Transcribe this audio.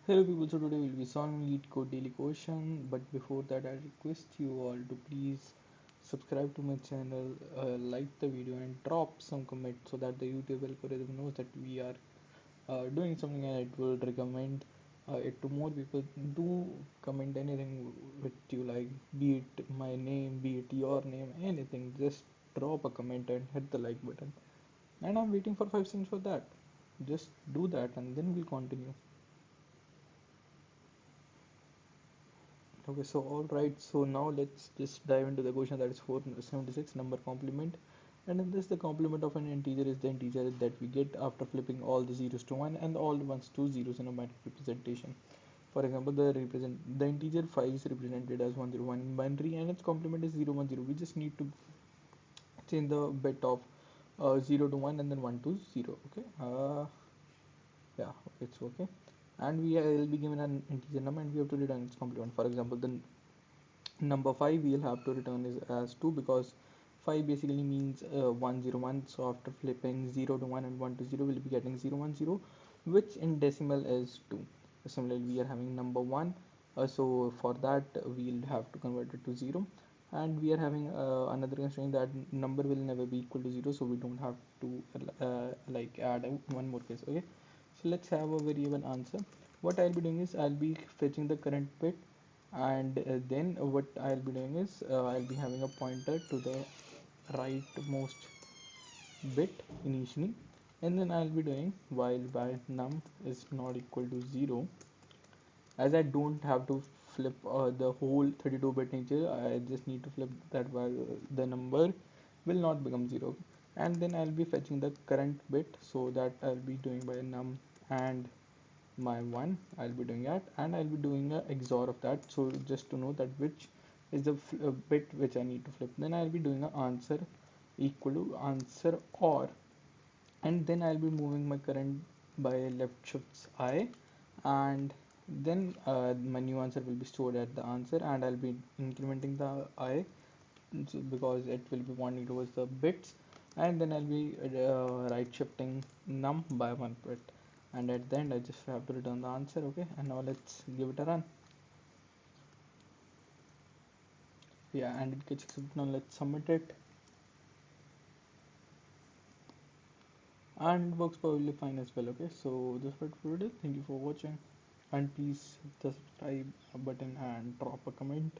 Hello people, so today we'll be solving LeetCode daily question, but before that I request you all to please subscribe to my channel, like the video and drop some comment so that the YouTube algorithm knows that we are doing something and it will recommend it to more people. Do comment anything which you like, be it my name, be it your name, anything. Just drop a comment and hit the like button. And I'm waiting for 5 seconds for that. Just do that and then we'll continue. Okay, so all right, so now let's just dive into the question that is 476 number complement. And in this, the complement of an integer is the integer that we get after flipping all the zeros to 1 and all the ones to zeros in a binary representation. For example, the integer 5 is represented as 101 in binary and its complement is 010. We just need to change the bit of 0 to 1 and then 1 to 0. Okay, yeah, it's okay. And we will be given an integer number and we have to return its complement. For example, the number 5 we'll have to return is as 2 because 5 basically means 101. So after flipping 0 to 1 and 1 to 0 we'll be getting 010, which in decimal is 2. Similarly, we are having number 1, so for that we'll have to convert it to 0, and we are having another constraint that number will never be equal to 0, so we don't have to like add one more case. Okay, so let's have a variable answer. What I'll be doing is I'll be fetching the current bit, and then what I'll be doing is I'll be having a pointer to the rightmost bit initially, and then I'll be doing while num is not equal to 0. As I don't have to flip the whole 32-bit integer, I just need to flip that while the number will not become 0. And then I'll be fetching the current bit, so that I'll be doing by num and my 1 I'll be doing that, and I'll be doing a XOR of that, so just to know that which is the bit which I need to flip. Then I'll be doing an answer equal to answer or, and then I'll be moving my current by left shifts I, and then my new answer will be stored at the answer, and I'll be incrementing the I, so because it will be pointing towards the bits, and then I'll be right shifting num by 1 bit, and at the end I just have to return the answer. Okay, and now let's give it a run. Yeah, and it gets accepted. Now let's submit it, and it works probably fine as well. Okay, so this was it for today. Thank you for watching, and please hit the subscribe button and drop a comment.